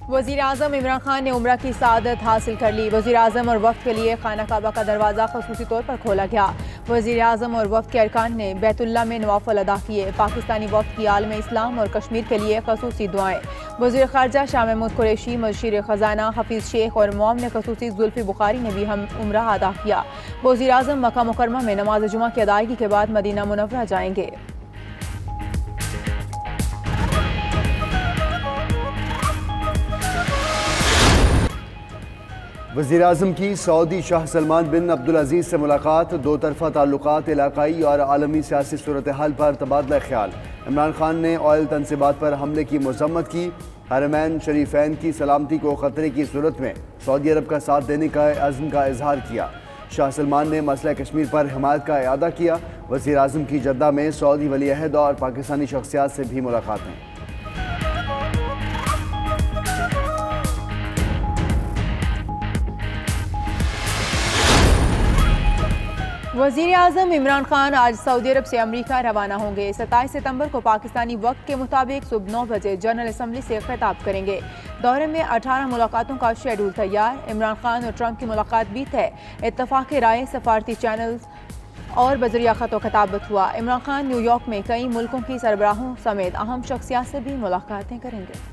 وزیر اعظم عمران خان نے عمرہ کی سعادت حاصل کر لی۔ وزیر اعظم اور وفد کے لیے خانہ کعبہ کا دروازہ خصوصی طور پر کھولا گیا۔ وزیر اعظم اور وفد کے ارکان نے بیت اللہ میں نوافل ادا کیے۔ پاکستانی وفد کی عالم اسلام اور کشمیر کے لیے خصوصی دعائیں۔ وزیر خارجہ شاہ محمود قریشی، مشیر خزانہ حفیظ شیخ اور معاون خصوصی زلفی بخاری نے بھی عمرہ ادا کیا۔ وزیر اعظم مکہ مکرمہ میں نماز جمعہ کی ادائیگی کے بعد مدینہ منورہ جائیں گے۔ وزیر اعظم کی سعودی شاہ سلمان بن عبدالعزیز سے ملاقات، دو طرفہ تعلقات، علاقائی اور عالمی سیاسی صورتحال پر تبادلہ خیال۔ عمران خان نے آئل تنصیبات پر حملے کی مذمت کی۔ حرمین شریفین کی سلامتی کو خطرے کی صورت میں سعودی عرب کا ساتھ دینے کا عزم کا اظہار کیا۔ شاہ سلمان نے مسئلہ کشمیر پر حمایت کا اعادہ کیا۔ وزیر اعظم کی جدہ میں سعودی ولی عہد اور پاکستانی شخصیات سے بھی ملاقاتیں۔ وزیر اعظم عمران خان آج سعودی عرب سے امریکہ روانہ ہوں گے۔ 27 ستمبر کو پاکستانی وقت کے مطابق صبح 9 بجے جنرل اسمبلی سے خطاب کریں گے۔ دورے میں 18 ملاقاتوں کا شیڈول تیار۔ عمران خان اور ٹرمپ کی ملاقات بھی طے۔ اتفاق رائے، سفارتی چینلز اور بذریعہ خط و خطابت ہوا۔ عمران خان نیو یارک میں کئی ملکوں کی سربراہوں سمیت اہم شخصیات سے بھی ملاقاتیں کریں گے۔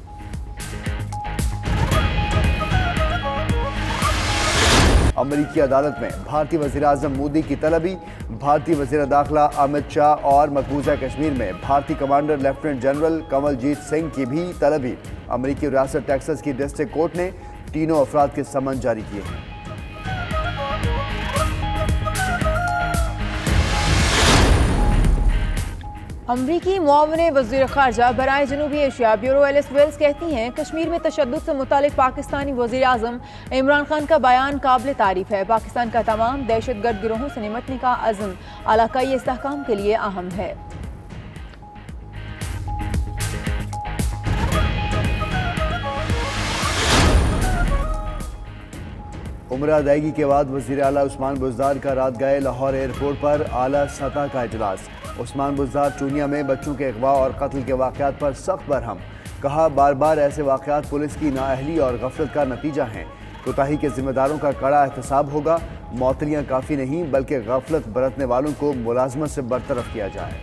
امریکی عدالت میں بھارتی وزیر اعظم مودی کی طلبی، بھارتی وزیر داخلہ امت شاہ اور مقبوضہ کشمیر میں بھارتی کمانڈر لیفٹیننٹ جنرل کنول جیت سنگھ کی بھی طلبی۔ امریکی ریاست ٹیکساس کی ڈسٹرکٹ کورٹ نے تینوں افراد کے سمن جاری کیے ہیں۔ امریکی معاون وزیر خارجہ برائے جنوبی ایشیا بیورو ایلس ویلز کہتی ہیں کشمیر میں تشدد سے متعلق پاکستانی وزیر اعظم عمران خان کا بیان قابل تعریف ہے۔ پاکستان کا تمام دہشت گرد گروہوں سے نمٹنے کا عزم علاقائی استحکام کے لیے اہم ہے۔ عمرہ ادائیگی کے بعد وزیر اعلیٰ عثمان بزدار کا رات گئے لاہور ایئرپورٹ پر اعلیٰ سطح کا اجلاس۔ عثمان بزدار چونیا میں بچوں کے اغوا اور قتل کے واقعات پر سخت برہم۔ کہا بار بار ایسے واقعات پولیس کی نااہلی اور غفلت کا نتیجہ ہیں۔ کوتاہی کے ذمہ داروں کا کڑا احتساب ہوگا۔ معطلیاں کافی نہیں بلکہ غفلت برتنے والوں کو ملازمت سے برطرف کیا جائے۔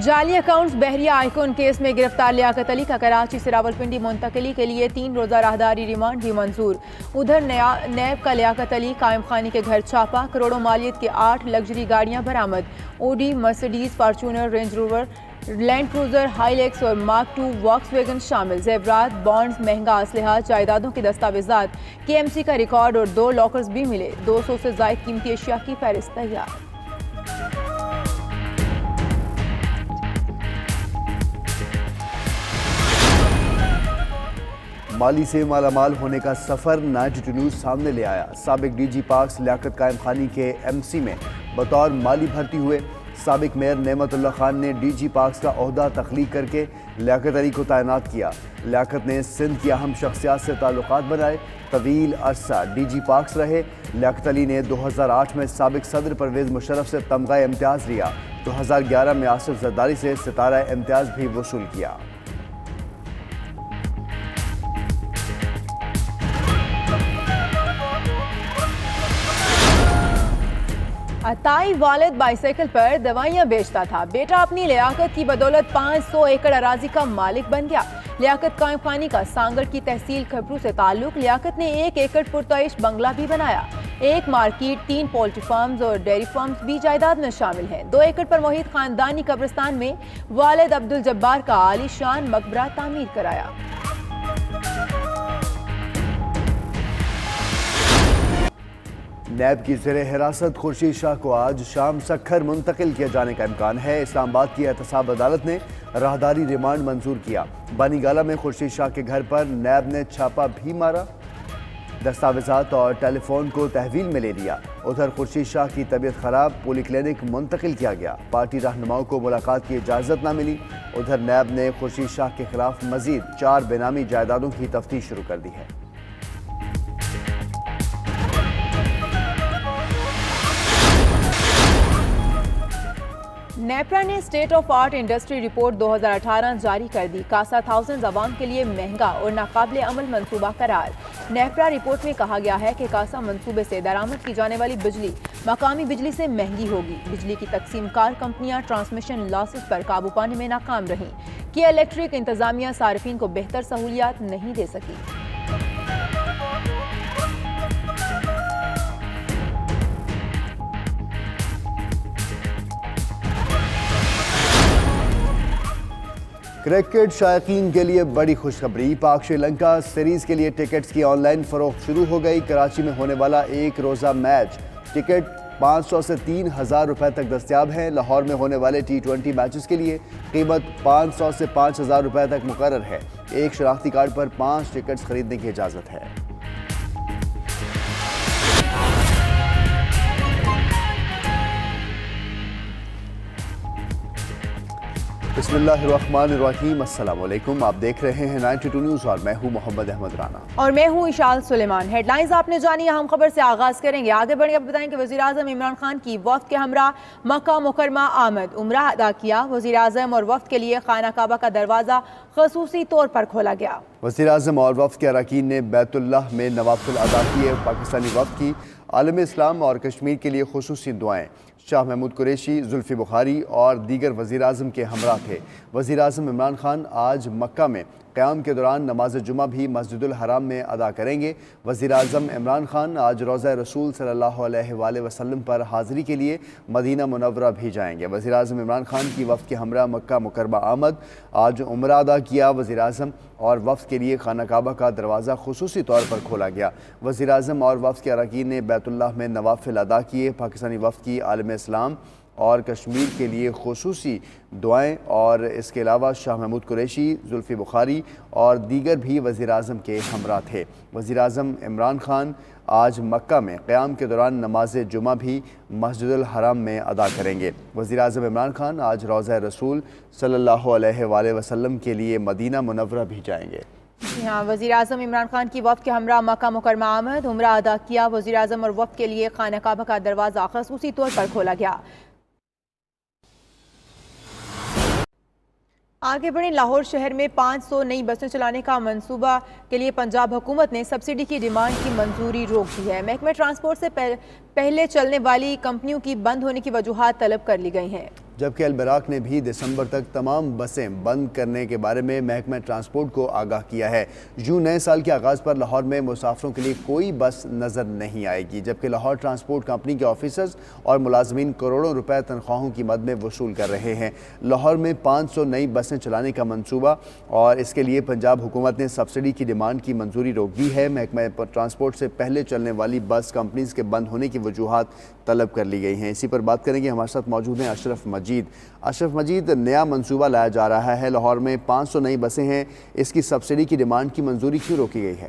جعلی اکاؤنٹس بحریہ آئیکن کیس میں گرفتار لیاقت علی کا کراچی سے راولپنڈی منتقلی کے لیے 3 روزہ راہداری ریمانڈ بھی منظور۔ ادھر نیب کا لیاقت علی قائم خانی کے گھر چھاپا، کروڑوں مالیت کے 8 لگژری گاڑیاں برآمد۔ Audi, Mercedes, Fortuner, Range Rover, Land Cruiser, Hilux اور مارک 2 واکس ویگن شامل۔ زیورات، بانڈز، مہنگا اسلحہ، جائیدادوں کی دستاویزات، KMC کا ریکارڈ اور 2 لاکرز بھی ملے۔ 200 سے زائد قیمتی اشیاء کی فہرست تیار۔ مالی سے مالا مال ہونے کا سفر 92 نیوز سامنے لے آیا۔ سابق DG پارکس لیاقت قائم خانی کے MC میں بطور مالی بھرتی ہوئے۔ سابق میئر نعمت اللہ خان نے DG پارکس کا عہدہ تخلیق کر کے لیاقت علی کو تعینات کیا۔ لیاقت نے سندھ کی اہم شخصیات سے تعلقات بنائے، طویل عرصہ DG پارکس رہے۔ لیاقت علی نے 2008 میں سابق صدر پرویز مشرف سے تمغہ امتیاز لیا۔ 2011 میں آصف زرداری سے ستارہ امتیاز بھی وصول کیا۔ عطائی والد بائیسیکل پر دوائیاں بیچتا تھا۔ بیٹا اپنی لیاقت کی بدولت 500 ایکڑ اراضی کا مالک بن گیا۔ لیاقت قائم خانی کا سانگڑ کی تحصیل کھپرو سے تعلق۔ لیاقت نے 1 ایکڑ پرتعیش بنگلہ بھی بنایا۔ 1 مارکیٹ، 3 پولٹری فارمز اور ڈیری فارمز بھی جائیداد میں شامل ہیں۔ 2 ایکڑ پر محیط خاندانی قبرستان میں والد عبدالجبار کا عالی شان مقبرہ تعمیر کرایا۔ نیب کی زیر حراست خورشید شاہ کو آج شام سکھر منتقل کیے جانے کا امکان ہے۔ اسلام آباد کی احتساب عدالت نے راہداری ریمانڈ منظور کیا۔ بانی گالہ میں خورشید شاہ کے گھر پر نیب نے چھاپا بھی مارا، دستاویزات اور ٹیلی فون کو تحویل میں لے لیا۔ ادھر خورشید شاہ کی طبیعت خراب، پولی کلینک منتقل کیا گیا۔ پارٹی رہنماؤں کو ملاقات کی اجازت نہ ملی۔ ادھر نیب نے خورشید شاہ کے خلاف مزید 4 بے نامی جائیدادوں کی تفتیش شروع کر دی ہے۔ نیپرا نے state of art industry report 2018 جاری کر دی. کاسا تھاؤزنڈز عوام کے لیے مہنگا اور ناقابل عمل منصوبہ قرار. نیپرا رپورٹ میں کہا گیا ہے کہ کاسا منصوبے سے درآمد کی جانے والی بجلی مقامی بجلی سے مہنگی ہوگی. بجلی کی تقسیم کار کمپنیاں ٹرانسمیشن لاسز پر قابو پانے میں ناکام رہیں. کیا الیکٹرک انتظامیہ صارفین کو بہتر سہولیات نہیں دے سکی. کرکٹ شائقین کے لیے بڑی خوشخبری. پاک شری لنکا سیریز کے لیے ٹکٹس کی آن لائن فروخت شروع ہو گئی. کراچی میں ہونے والا ایک روزہ میچ ٹکٹ 500 سے 3,000 روپے تک دستیاب ہیں. لاہور میں ہونے والے T20 میچز کے لیے قیمت 500 سے 5,000 روپے تک مقرر ہے. ایک شناختی کارڈ پر 5 ٹکٹس خریدنے کی اجازت ہے. بسم اللہ الرحمن الرحیم. السلام علیکم. آپ دیکھ رہے ہیں 92 نیوز اور میں ہوں محمد احمد رانا اور میں ہوں اشال سلیمان. ہیڈ لائنز آپ نے جانی. اہم خبر سے آغاز کریں گے. آگے بڑھیں بتائیں کہ وزیراعظم عمران خان کی وفد کے ہمراہ مکہ مکرمہ آمد. عمرہ ادا کیا. وزیراعظم اور وفد کے لیے خانہ کعبہ کا دروازہ خصوصی طور پر کھولا گیا. وزیراعظم اور وفد کے اراکین نے بیت اللہ میں نوافل ادا کیے. پاکستانی وفد کی عالم اسلام اور کشمیر کے لیے خصوصی دعائیں. شاہ محمود قریشی، زلفی بخاری اور دیگر وزیراعظم کے ہمراہ تھے. وزیراعظم عمران خان آج مکہ میں قیام کے دوران نماز جمعہ بھی مسجد الحرام میں ادا کریں گے. وزیراعظم عمران خان آج روضہ رسول صلی اللہ علیہ وآلہ وسلم پر حاضری کے لیے مدینہ منورہ بھی جائیں گے. وزیراعظم عمران خان کی وفد کے ہمراہ مکہ مکرمہ آمد. آج عمرہ ادا کیا. وزیراعظم اور وفد کے لیے خانہ کعبہ کا دروازہ خصوصی طور پر کھولا گیا. وزیراعظم اور وفد کے اراکین نے بیت اللہ میں نوافل ادا کیے. پاکستانی وفد کی عالم اسلام اور کشمیر کے لیے خصوصی دعائیں اور اس کے علاوہ شاہ محمود قریشی، زلفی بخاری اور دیگر بھی وزیراعظم کے ہمراہ تھے. وزیراعظم عمران خان آج مکہ میں قیام کے دوران نماز جمعہ بھی مسجد الحرام میں ادا کریں گے. وزیراعظم عمران خان آج روضہ رسول صلی اللہ علیہ وآلہ وسلم کے لیے مدینہ منورہ بھی جائیں گے. ہاں، وزیراعظم عمران خان کی وفد کے ہمراہ مکہ مکرمہ آمد. عمرہ ادا کیا. وزیراعظم اور وفد کے لیے خانہ کعبہ کا دروازہ خصوصی طور پر کھولا گیا. آگے بڑھیں. لاہور شہر میں 500 نئی بسیں چلانے کا منصوبہ کے لیے پنجاب حکومت نے سبسڈی کی ڈیمانڈ کی منظوری روک دی ہے. محکمہ ٹرانسپورٹ سے پہلے چلنے والی کمپنیوں کی بند ہونے کی وجوہات طلب کر لی گئی ہیں. جبکہ البراق نے بھی دسمبر تک تمام بسیں بند کرنے کے بارے میں محکمہ ٹرانسپورٹ کو آگاہ کیا ہے. یوں نئے سال کے آغاز پر لاہور میں مسافروں کے لیے کوئی بس نظر نہیں آئے گی. جبکہ لاہور ٹرانسپورٹ کمپنی کے آفیسرز اور ملازمین کروڑوں روپے تنخواہوں کی مد میں وصول کر رہے ہیں. لاہور میں 500 نئی بسیں چلانے کا منصوبہ اور اس کے لیے پنجاب حکومت نے سبسڈی کی ڈیمانڈ کی منظوری روک دی ہے. محکمہ ٹرانسپورٹ سے پہلے چلنے والی بس کمپنیز کے بند ہونے کی وجوہات طلب کر لی گئی ہیں. اسی پر بات کریں گے. ہمارے ساتھ موجود ہیں اشرف مجید. نیا منصوبہ لایا جا رہا ہے. لاہور میں 500 نئی بسیں ہیں. اس کی سبسڈی کی ڈیمانڈ کی منظوری کیوں روکی گئی ہے؟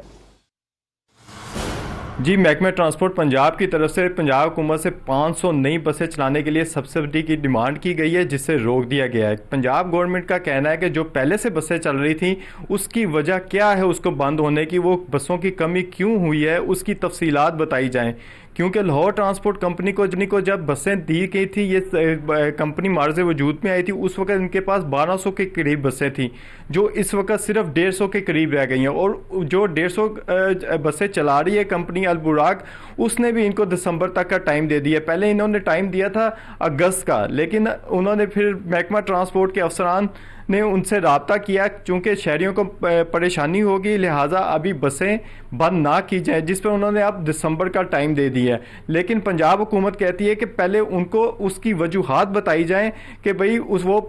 جی، محکمہ ٹرانسپورٹ پنجاب کی طرف سے پنجاب حکومت سے 500 نئی بسیں چلانے کے لیے سبسڈی کی ڈیمانڈ کی گئی ہے، جس سے روک دیا گیا ہے. پنجاب گورنمنٹ کا کہنا ہے کہ جو پہلے سے بسیں چل رہی تھیں اس کی وجہ کیا ہے اس کو بند ہونے کی، وہ بسوں کی کمی کیوں ہوئی ہے، اس کی تفصیلات بتائی جائیں. کیونکہ لاہور ٹرانسپورٹ کمپنی کو جب بسیں دی گئی تھی، یہ کمپنی معرض وجود میں آئی تھی، اس وقت ان کے پاس 1200 کے قریب بسیں تھیں، جو اس وقت صرف 150 کے قریب رہ گئی ہیں. اور جو 150 بسیں چلا رہی ہے کمپنی البراق، اس نے بھی ان کو دسمبر تک کا ٹائم دے دیا. پہلے انہوں نے ٹائم دیا تھا اگست کا، لیکن انہوں نے پھر محکمہ ٹرانسپورٹ کے افسران نے ان سے رابطہ کیا چونکہ شہریوں کو پریشانی ہوگی، لہٰذا ابھی بسیں بند نہ کی جائیں، جس پر انہوں نے اب دسمبر کا ٹائم دے دیا ہے. لیکن پنجاب حکومت کہتی ہے کہ پہلے ان کو اس کی وجوہات بتائی جائیں کہ بھئی وہ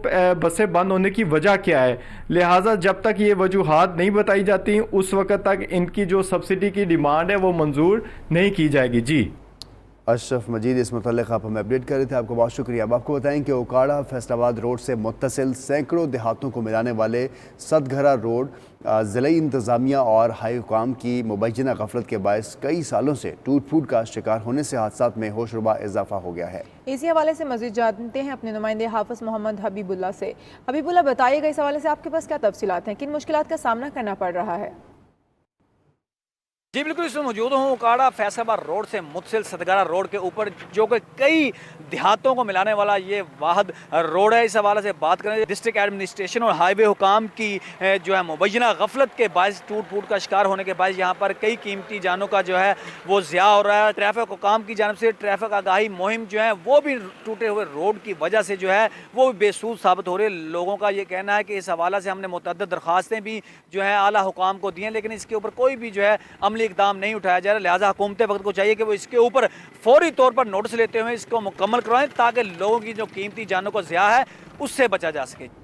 بسیں بند ہونے کی وجہ کیا ہے. لہٰذا جب تک یہ وجوہات نہیں بتائی جاتی اس وقت تک ان کی جو سبسڈی کی ڈیمانڈ ہے وہ منظور نہیں کی جائے گی. جی اشرف مجید، اس متعلق آپ ہمیں اپڈیٹ کر رہے تھے. آپ کو بہت شکریہ. اب آپ کو بتائیں کہ اوکاڑا فیصل آباد روڈ سے متصل سینکڑوں دیہاتوں کو ملانے والے ست گھرا روڈ ضلعی انتظامیہ اور ہائی حکام کی مبینہ غفلت کے باعث کئی سالوں سے ٹوٹ پھوٹ کا شکار ہونے سے حادثات میں ہوش ربا اضافہ ہو گیا ہے. اسی حوالے سے مزید جانتے ہیں اپنے نمائندے حافظ محمد حبیب اللہ سے. حبیب اللہ، بتائیے گا اس حوالے سے آپ کے پاس کیا تفصیلات ہیں، کن مشکلات کا سامنا کرنا پڑ رہا ہے؟ جی بالکل، اس میں موجود ہوں اکاڑا فیصلآباد روڈ سے متصل ستگارہ روڈ کے اوپر، جو کہ کئی دیہاتوں کو ملانے والا یہ واحد روڈ ہے۔ اس حوالے سے بات کریں ڈسٹرکٹ ایڈمنسٹریشن اور ہائی وے حکام کی جو ہے مبینہ غفلت کے باعث، ٹوٹ پھوٹ کا شکار ہونے کے باعث یہاں پر کئی قیمتی جانوں کا جو ہے وہ ضیاع ہو رہا ہے۔ ٹریفک حکام کی جانب سے ٹریفک آگاہی مہم جو ہے وہ بھی ٹوٹے ہوئے روڈ کی وجہ سے جو ہے وہ بے سود ثابت ہو رہی ہے۔ لوگوں کا یہ کہنا ہے کہ اس حوالے سے ہم نے متعدد درخواستیں بھی جو ہے اعلیٰ حکام کو دی ہیں، لیکن اس کے اوپر کوئی بھی جو ہے عملی اقدام نہیں اٹھایا جا رہا۔ لہٰذا حکومت وقت کو چاہیے کہ وہ اس کے اوپر فوری طور پر نوٹس لیتے ہوئے اس کو مکمل کروائیں، تاکہ لوگوں کی جو قیمتی جانوں کو ضیاع ہے اس سے بچا جا سکے۔